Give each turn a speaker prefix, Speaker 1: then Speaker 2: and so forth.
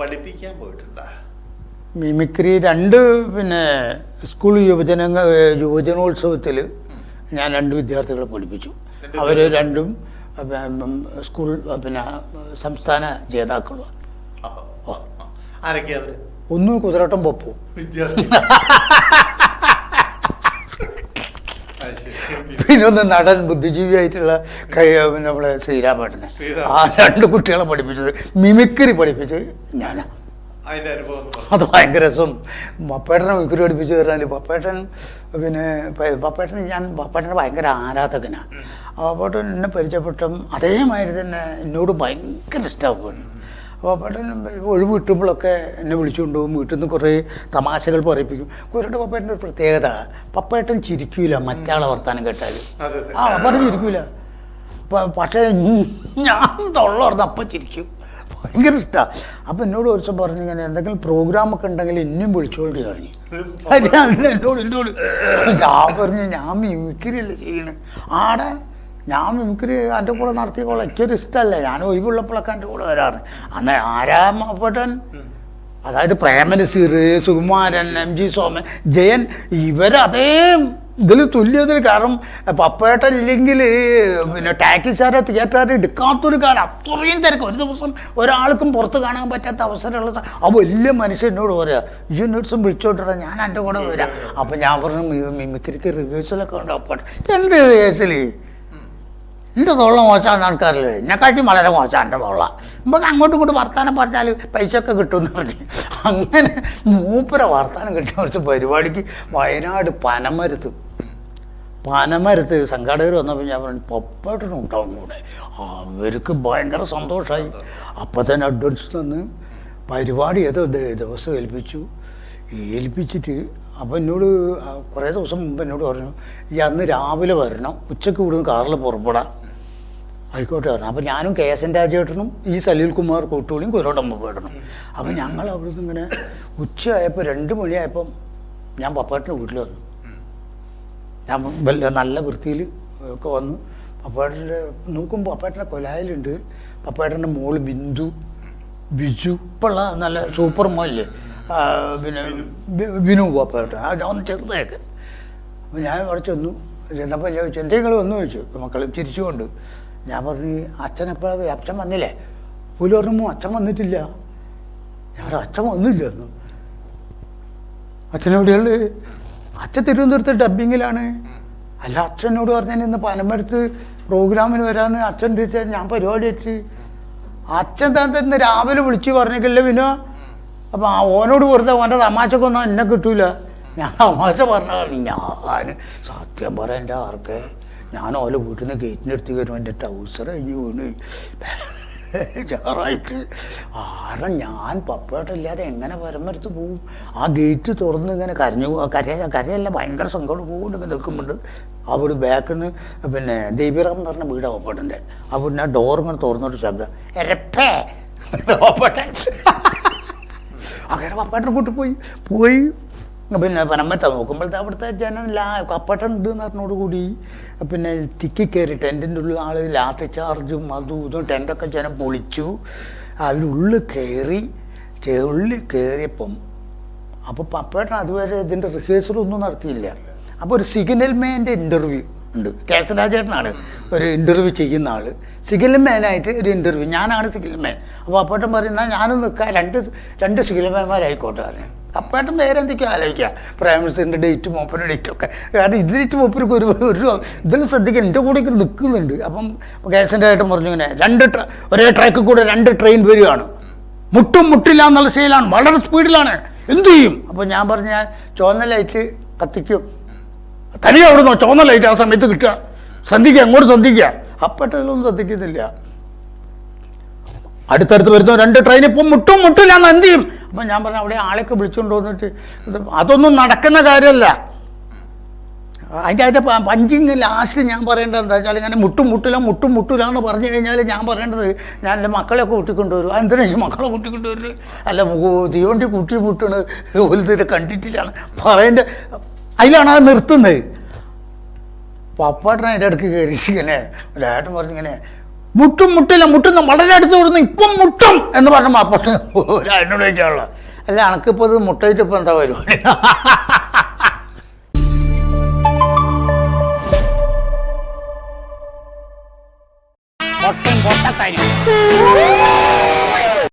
Speaker 1: പഠിപ്പിക്കാൻ പോയിട്ടുണ്ടോ?
Speaker 2: മിമിക്രി 2 പിന്നെ സ്കൂൾ യുവജനോത്സവത്തിൽ ഞാൻ 2 വിദ്യാർത്ഥികളെ പഠിപ്പിച്ചു. അവർ 2ഉം സ്കൂൾ പിന്നെ സംസ്ഥാന ജേതാക്കളും.
Speaker 1: ആരൊക്കെയാ അവര്?
Speaker 2: ഒന്ന് കുതിരട്ടം പപ്പു, പിന്നെ ഒന്ന് നടൻ ബുദ്ധിജീവിയായിട്ടുള്ള നമ്മളെ ശ്രീരാമേട്ടനെ. ആ 2 കുട്ടികളെ പഠിപ്പിച്ചത് മിമിക്രി പഠിപ്പിച്ചത് ഞാനാ. അത് ഭയങ്കര രസം. പപ്പേട്ടനെ മിമിക്രി പഠിപ്പിച്ച് തരാൻ പപ്പേട്ടൻ പിന്നെ പപ്പേട്ടൻ്റെ ഭയങ്കര ആരാധകനാണ്. പപ്പേട്ടൻ എന്നെ പരിചയപ്പെട്ടും അതേമാതിരി തന്നെ എന്നോട് ഭയങ്കര ഇഷ്ടമാവുകയാണ്. പപ്പേട്ടൻ ഒഴിവ് കിട്ടുമ്പോഴൊക്കെ എന്നെ വിളിച്ചുകൊണ്ട് പോകും. വീട്ടിൽ നിന്ന് കുറേ തമാശകൾ പറയിപ്പിക്കും. കുരയുടെ പപ്പേട്ടൻ്റെ ഒരു പ്രത്യേകത, പപ്പേട്ടൻ ചിരിക്കൂല മറ്റാളെ വർത്താനം കേട്ടാൽ. പപ്പേട്ടൻ ചിരിക്കൂല. പക്ഷേ ഞാൻ തൊള്ളർന്ന് അപ്പം ചിരിക്കും. ഭയങ്കര ഇഷ്ടമാണ്. അപ്പം എന്നോട് ഒരു ദിവസം പറഞ്ഞു, ഇങ്ങനെ എന്തെങ്കിലും പ്രോഗ്രാമൊക്കെ ഉണ്ടെങ്കിൽ ഇനിയും വിളിച്ചോണ്ട് പറഞ്ഞു. എന്നോട് ഞാൻ പറഞ്ഞു, ഞാൻ മിമിക്രി അല്ലേ ചെയ്യണേ. ആടെ ഞാൻ മിമിക്രി എൻ്റെ കൂടെ നടത്തിക്കോളാം, എനിക്കൊരു ഇഷ്ടമല്ല, ഞാൻ ഒഴിവുള്ളപ്പോഴൊക്കെ എൻ്റെ കൂടെ വരാറ്. അന്ന് ആരാ പപ്പേട്ടൻ, അതായത് പ്രേമനസീർ, സുകുമാരൻ, MG സോമൻ, ജയൻ, ഇവരതേ ഇതിൽ തുല്യതിൽ. കാരണം പപ്പേട്ടൻ ഇല്ലെങ്കിൽ പിന്നെ ടാക്സിക്കാരോ തിയേറ്ററോ എടുക്കാത്തൊരു കാലം, അത്രയും തിരക്ക്. ഒരു ദിവസം ഒരാൾക്കും പുറത്ത് കാണാൻ പറ്റാത്ത അവസരമുള്ള ആ വലിയ മനുഷ്യൻ എന്നോട് പറയാ, ഈ ദിവസം വിളിച്ചോട്ടിടാ, ഞാൻ എൻ്റെ കൂടെ വരാം. അപ്പം ഞാൻ പറഞ്ഞു, മിമിക്രിക്ക് റിഹേഴ്സലൊക്കെ ഉണ്ട്. പപ്പേട്ടൻ എന്ത് റിഹേഴ്സൽ, എൻ്റെ തൊള്ള മോശമാണെന്ന് ആൾക്കാരില്ലേ, എന്നെക്കാട്ടി വളരെ മോശമാണ് എൻ്റെ തൊള്ള. നമുക്ക് അങ്ങോട്ടും ഇങ്ങോട്ടും വർത്താനം പറഞ്ഞാൽ പൈസ ഒക്കെ കിട്ടുമെന്ന് പറഞ്ഞു. അങ്ങനെ മൂപ്പര വർത്താനം കിട്ടിയ കുറച്ച് പരിപാടിക്ക് വയനാട് പനമരത്ത് സംഘാടകർ വന്നപ്പോൾ ഞാൻ പറഞ്ഞു, പപ്പേട്ടനും ഉണ്ടാവും കൂടെ. അവർക്ക് ഭയങ്കര സന്തോഷമായി. അപ്പം തന്നെ അഡ്വാൻസ് തന്ന് പരിപാടി ഏതോ ദിവസം ഏൽപ്പിച്ചിട്ട് അപ്പോൾ എന്നോട് കുറേ ദിവസം മുമ്പ് എന്നോട് പറഞ്ഞു, ഈ അന്ന് രാവിലെ വരണം, ഉച്ചയ്ക്ക് ഇവിടുന്ന് കാറിൽ പുറപ്പെടാം. ആയിക്കോട്ടെ പറഞ്ഞു. അപ്പോൾ ഞാനും KSN രാജേട്ടനും ഈ സലീൽ കുമാർ കൂട്ടുകൂടിയും കുതിരോടമ്പ പോയിടണം. അപ്പോൾ ഞങ്ങൾ അവിടുന്ന് ഇങ്ങനെ ഉച്ചയായപ്പോൾ 2 മണിയായപ്പം ഞാൻ പപ്പേട്ടൻ്റെ വീട്ടിൽ വന്നു. ഞാൻ നല്ല വൃത്തിയിൽ ഒക്കെ വന്നു. പപ്പേട്ടൻ്റെ നോക്കുമ്പോൾ പപ്പേട്ടൻ്റെ കൊലായിലുണ്ട്. പപ്പേട്ടൻ്റെ മോള് ബിജു ഇപ്പോഴുള്ള നല്ല സൂപ്പർ മോല്ലേ, പിന്നെ ബിനു പപ്പേട്ടൻ, ഞാൻ ഒന്ന് ചെറുതാക്കാൻ. അപ്പോൾ ഞാൻ അവിടെ ചെന്നപ്പോൾ ഞാൻ ചോദിച്ചു, എന്തെങ്കിലും വന്നു ചോദിച്ചു മക്കൾ ചിരിച്ചുകൊണ്ട്. ഞാൻ പറഞ്ഞു, അച്ഛൻ എപ്പോഴാണ്, അച്ഛൻ വന്നില്ലേ? പോലും പറഞ്ഞു, അച്ഛൻ വന്നിട്ടില്ല. ഞാൻ അച്ഛൻ വന്നില്ല എന്ന്. അച്ഛനെവിടെയുള്ള? അച്ഛൻ തിരുവനന്തപുരത്ത് ഡബ്ബിങ്ങിലാണ്. അല്ല, അച്ഛനോട് പറഞ്ഞാൽ ഇന്ന് പനമരത്ത് പ്രോഗ്രാമിന് വരാമെന്ന് അച്ഛൻ ചോദിച്ചാൽ ഞാൻ പരിപാടി വെച്ച്. അച്ഛൻ ഇന്ന് രാവിലെ വിളിച്ച് പറഞ്ഞിട്ടില്ല പിന്നെ. അപ്പം ഓനോട് വെറുതെ ഓൻ്റെ തമാശക്കൊന്നും എന്നെ കിട്ടൂല. ഞാൻ തമാശ പറഞ്ഞ ഞാൻ സത്യം പറയാം, എൻ്റെ ആർക്ക് ഞാൻ ഓല വീട്ടിൽ നിന്ന് ഗേറ്റിൻ്റെ അടുത്ത് കയറുമ്പോൾ എൻ്റെ ടൗസർ കഴിഞ്ഞ് വീണ് ചേറായിട്ട്. കാരണം ഞാൻ പപ്പേട്ടല്ലാതെ എങ്ങനെ പരമരത്ത് പോവും? ആ ഗേറ്റ് തുറന്ന് ഇങ്ങനെ കരയല്ല ഭയങ്കര സങ്കടം പോകുന്നുണ്ട്. ഇങ്ങനെ നിൽക്കുമ്പോണ്ട് അവിടെ ബാക്കിൽ നിന്ന് പിന്നെ ദേവിറാം എന്ന് പറഞ്ഞ വീടാണ് പപ്പേട്ടൻ്റെ. അവിടെ ആ ഡോർ ഇങ്ങനെ തുറന്നൊരു ശബ്ദം, എരപ്പേ പപ്പേട്ടൻ. അങ്ങനെ പപ്പേട്ടനെ കൂട്ടി പോയി പിന്നെ പനമരത്ത് നോക്കുമ്പോഴത്തെ അവിടുത്തെ ജനം പപ്പേട്ടൻ ഉണ്ട് എന്ന് പറഞ്ഞോടുകൂടി പിന്നെ തിക്കി കയറി ടെൻറ്റിൻ്റെ ഉള്ളിൽ ആൾ ലാത്തി ചാർജും അതും ഇതും ടെൻറ്റൊക്കെ ജനം പൊളിച്ചു. അവരുള്ളിൽ കയറിയപ്പം അപ്പോൾ പപ്പേട്ടൻ അതുവരെ ഇതിൻ്റെ റിഹേഴ്സലൊന്നും നടത്തിയില്ല. അപ്പോൾ ഒരു സിഗ്നൽ മാൻ്റെ ഇൻ്റർവ്യൂ ഉണ്ട്. KSN രാജേട്ടനാണ് ഒരു ഇൻ്റർവ്യൂ ചെയ്യുന്ന ആൾ. സിഗ്നൽ മാനായിട്ട് ഒരു ഇൻ്റർവ്യൂ, ഞാനാണ് സിഗ്നൽ മാൻ. അപ്പോൾ അപ്പേട്ടൻ പറയുന്നത് ഞാനും നിൽക്കാം, രണ്ട് സിഗ്നൽ മാൻമാരായിക്കോട്ടെ പറഞ്ഞു. അപ്പേട്ടൻ നേരെ എന്തൊക്കെയോ ആലോചിക്കുക, പ്രൈം മിനിസ്റ്ററിൻ്റെ ഡേറ്റും മൂപ്പരുടെ ഡേറ്റൊക്കെ. കാരണം ഇതിലിട്ട് മൂപ്പർക്ക് ഒരു ഇതിൽ ശ്രദ്ധിക്കാൻ എൻ്റെ കൂടെ നിൽക്കുന്നുണ്ട്. അപ്പം KSN രാജേട്ടൻ പറഞ്ഞു, ഇങ്ങനെ ഒരേ ട്രാക്കിൽ കൂടെ 2 ട്രെയിൻ വരികയാണ്, മുട്ടില്ല എന്നുള്ള സ്റ്റൈലാണ്, വളരെ സ്പീഡിലാണ്, എന്തു ചെയ്യും? അപ്പോൾ ഞാൻ പറഞ്ഞ ചുവന്ന ലൈറ്റ് കത്തിക്കും, തനിയെ അവിടെ നിന്നോ ചുവന്ന ലൈറ്റ് ആ സമയത്ത് കിട്ടുക, ശ്രദ്ധിക്കുക, അങ്ങോട്ട് ശ്രദ്ധിക്കുക. അപ്പേട്ടതിലൊന്നും ശ്രദ്ധിക്കുന്നില്ല. അടുത്തടുത്ത് വരുന്ന 2 ട്രെയിൻ ഇപ്പം മുട്ടില്ല എന്ന് എന്ത് ചെയ്യും? അപ്പം ഞാൻ പറഞ്ഞു, അവിടെ ആളെയൊക്കെ വിളിച്ചുകൊണ്ട് വന്നിട്ട് അതൊന്നും നടക്കുന്ന കാര്യമല്ല. അതിൻ്റെ പഞ്ചിങ് ലാസ്റ്റ് ഞാൻ പറയേണ്ടത് എന്താ വെച്ചാൽ, ഇങ്ങനെ മുട്ടില്ല എന്ന് പറഞ്ഞു കഴിഞ്ഞാൽ ഞാൻ പറയേണ്ടത്, ഞാൻ എൻ്റെ മക്കളെയൊക്കെ കൂട്ടിക്കൊണ്ടുവരും. എന്തിനാ മക്കളെ കൂട്ടിക്കൊണ്ടുവരുന്നത്? അല്ല, തീവണ്ടി മുട്ടണ് ഒരു തീരെ കണ്ടിട്ടില്ലാണ് പറയേണ്ടത്. അതിലാണ് അത് നിർത്തുന്നത്. പപ്പേട്ടൻ അതിൻ്റെ ഇടയ്ക്ക് കയറി ഇങ്ങനെ ഒരേട്ടൻ പറഞ്ഞിങ്ങനെ, മുട്ടും മുട്ടില്ല, മുട്ടുന്ന വളരെ അടുത്ത് കൊടുന്ന് ഇപ്പം മുട്ടും എന്ന് പറഞ്ഞ മാപ്പോട്ട് എന്നോട് ചോദിക്കാനുള്ള. അല്ല അനക്കിപ്പോൾ ഇത് മുട്ടയിട്ട് ഇപ്പം എന്താ പരിപാടി? പൊട്ടൻ പൊട്ടക്കാരി